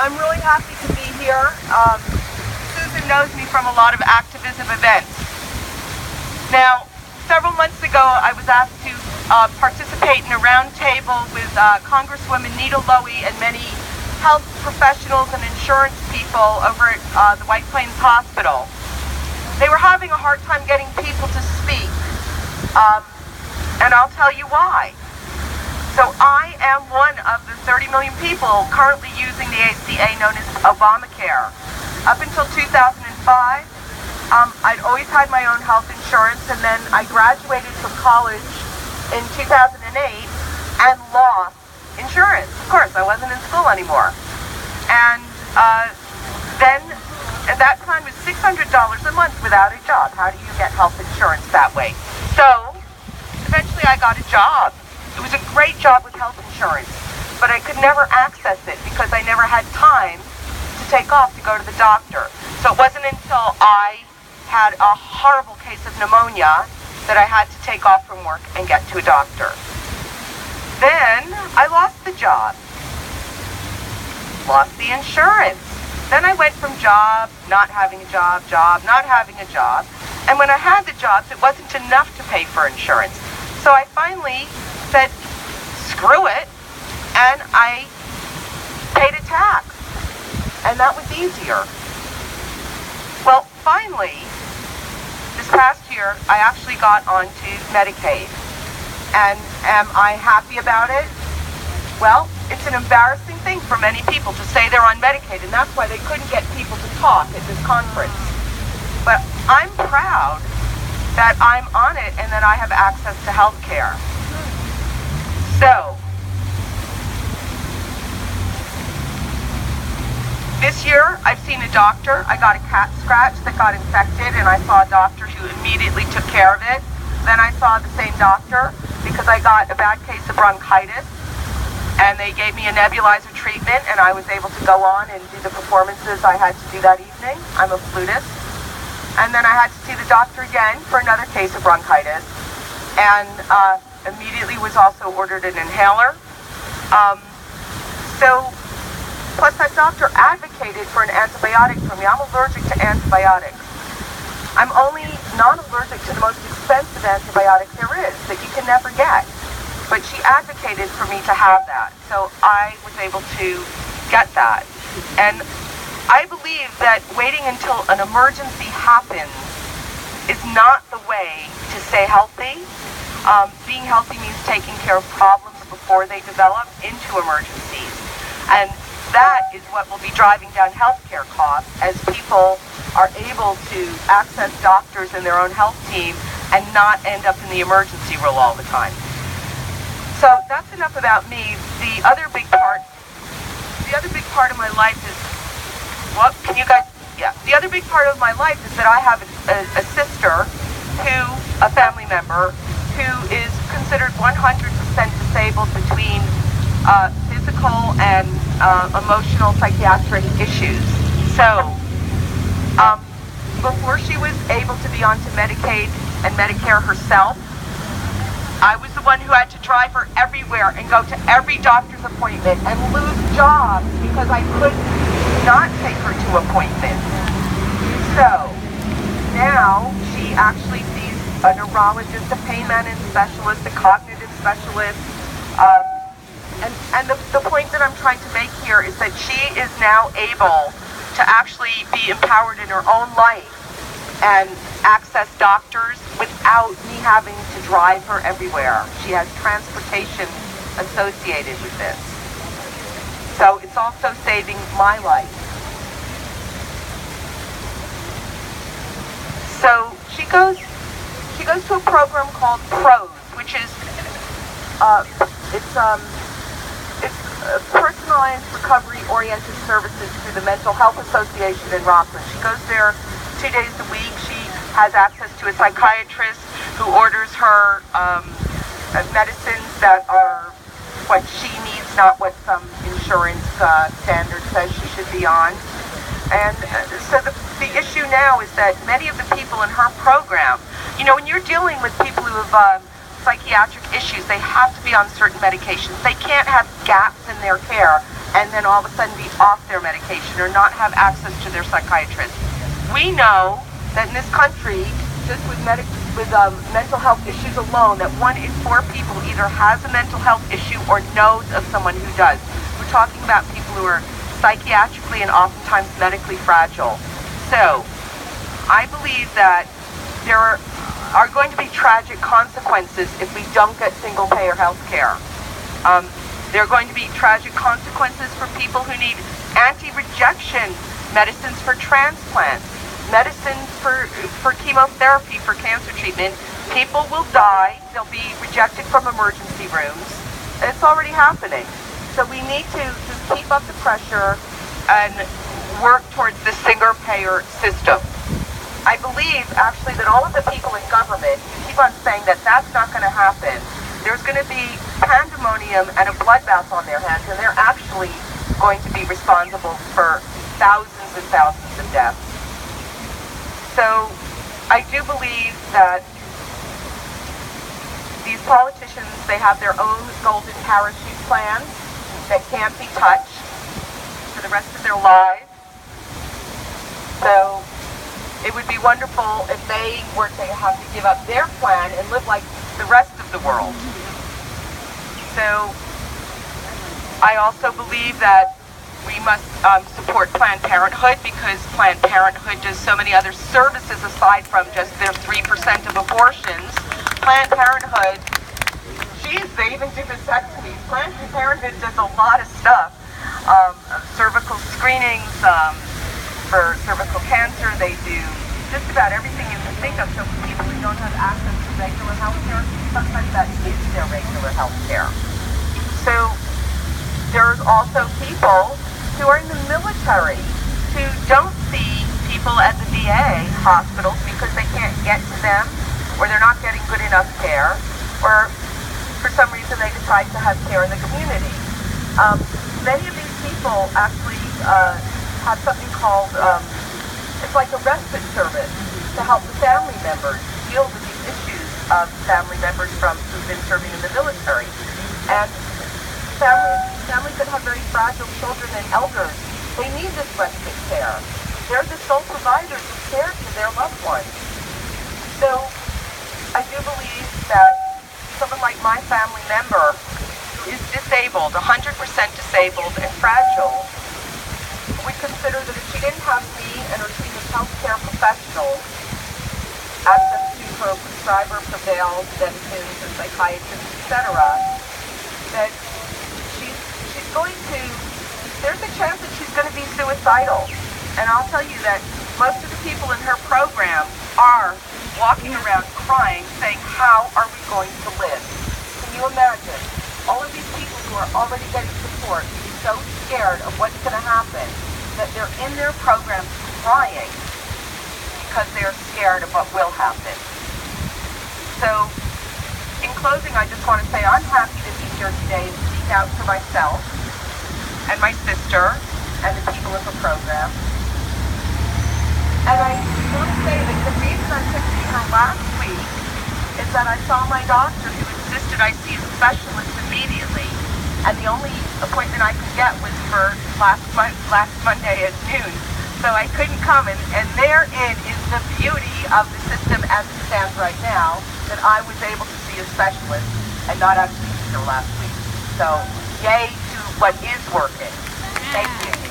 I'm really happy to be here. Susan knows me from a lot of activism events. Now, several months ago, I was asked to participate in a roundtable with Congresswoman Nita Lowey and many health professionals and insurance people over at the White Plains Hospital. They were having a hard time getting people to speak, and I'll tell you why. So I am one of the 30 million people currently using the ACA known as Obamacare. Up until 2005, I'd always had my own health insurance, and then I graduated from college in 2008 and lost insurance. Of course, I wasn't in school anymore. And then at that time was $600 a month without a job. How do you get health insurance that way? So eventually I got a job. It was a great job with health insurance, but I could never access it because I never had time to take off to go to the doctor. So it wasn't until I had a horrible case of pneumonia that I had to take off from work and get to a doctor. Then I lost the job, lost the insurance. Then I went from job, not having a job, not having a job. And when I had the jobs, it wasn't enough to pay for insurance. So I finally said, screw it, and I paid a tax. And that was easier. Well, finally, this past year, I actually got onto Medicaid. And am I happy about it? Well, it's an embarrassing thing for many people to say they're on Medicaid, and that's why they couldn't get people to talk at this conference. But I'm proud that I'm on it and that I have access to health care. So, this year I've seen a doctor. I got a cat scratch that got infected, and I saw a doctor who immediately took care of it. Then I saw the same doctor because I got a bad case of bronchitis, and they gave me a nebulizer treatment, and I was able to go on and do the performances I had to do that evening. I'm a flutist. And then I had to see the doctor again for another case of bronchitis, and immediately was also ordered an inhaler. Plus that doctor advocated for an antibiotic for me. I'm allergic to antibiotics. I'm only not allergic to the most expensive antibiotic there is that you can never get. But she advocated for me to have that. So I was able to get that. And I believe that waiting until an emergency happens is not the way to stay healthy. Being healthy means taking care of problems before they develop into emergencies. And that is what will be driving down healthcare costs as people are able to access doctors and their own health team and not end up in the emergency room all the time. So that's enough about me. The other big part of my life is, the other big part of my life is that I have a sister a family member who is considered 100% disabled between physical and emotional psychiatric issues. So, before she was able to be onto Medicaid and Medicare herself, I was the one who had to drive her everywhere and go to every doctor's appointment and lose jobs because I could not take her to appointments. So, now she actually sees a neurologist, a pain management specialist, a cognitive specialist. And the point that I'm trying to make here is that she is now able to actually be empowered in her own life and access doctors without me having to drive her everywhere. She has transportation associated with this. So it's also saving my life. So she goes to a program called PROS, which is personalized recovery-oriented services through the Mental Health Association in Rockland. She goes there 2 days a week. She has access to a psychiatrist who orders her medicines that are what she needs, not what some insurance standard says she should be on. And so the issue now is that many of the people in her program, when you're dealing with people who have psychiatric issues, they have to be on certain medications. They can't have gaps in their care and then all of a sudden be off their medication or not have access to their psychiatrist. We know that in this country, just with mental health issues alone, that 1 in 4 people either has a mental health issue or knows of someone who does. We're talking about people who are psychiatrically and oftentimes medically fragile. So, I believe that there are going to be tragic consequences if we don't get single-payer health care. There are going to be tragic consequences for people who need anti-rejection medicines for transplants, medicines for chemotherapy, for cancer treatment. People will die. They'll be rejected from emergency rooms. And it's already happening. So we need to just keep up the pressure and work towards the single-payer system. I believe, actually, that all of the people in government keep on saying that that's not going to happen. There's going to be pandemonium and a bloodbath on their hands, and they're actually going to be responsible for thousands and thousands of deaths. So I do believe that these politicians, they have their own golden parachute plans that can't be touched for the rest of their lives. So it would be wonderful if they were to have to give up their plan and live like the rest of the world. So I also believe that we must support Planned Parenthood, because Planned Parenthood does so many other services aside from just their 3% of abortions. Planned Parenthood, geez, they even do vasectomies. Planned Parenthood does a lot of stuff. Cervical screenings, for cervical cancer. They do just about everything you can think of. So people who don't have access to regular health care, sometimes that is their regular health care. So there's also people who are in the military who don't see people at the VA hospitals because they can't get to them, or they're not getting good enough care, or for some reason they decide to have care in the community. Many of these people actually have something called, it's like a respite service to help the family members deal with these issues of family members who've been serving in the military. And families that have very fragile children and elders, they need this respite care. They're the sole providers of care to their loved ones. So I do believe that someone like my family member who is disabled, 100% disabled and fragile, we consider that if she didn't have me and her team of healthcare professionals, access to her prescriber, Prevail, medicines, and psychiatrists, etc., that she's going to, there's a chance that she's going to be suicidal. And I'll tell you that most of the people in her program are walking around crying, saying, how are we going to live? Can you imagine? All of these people who are already getting support, so scared of what's going to happen, that they're in their programs crying because they're scared of what will happen. So, in closing, I just want to say I'm happy to be here today to speak out for myself and my sister and the people of the program. And I want to say that the reason I couldn't see her last week is that I saw my doctor who insisted I see a specialist immediately. And the only appointment I could get was for last Monday at noon. So I couldn't come, and therein is the beauty of the system as it stands right now, that I was able to see a specialist and not actually see her last week. So yay to what is working. Thank you.